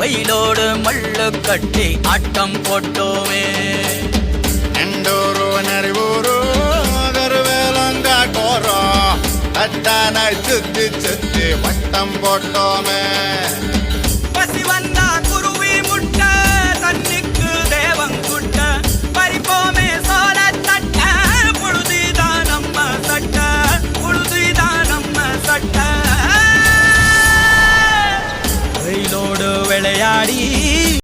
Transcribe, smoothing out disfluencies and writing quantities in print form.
மயிலோடு மல்லு கட்டி ஆட்டம் போட்டோமே. எண்டூரு நரிவூரு கருவேலங்காட்டோரோ தட்டான சுத்தி சுத்தி வட்டம் போட்டோமே.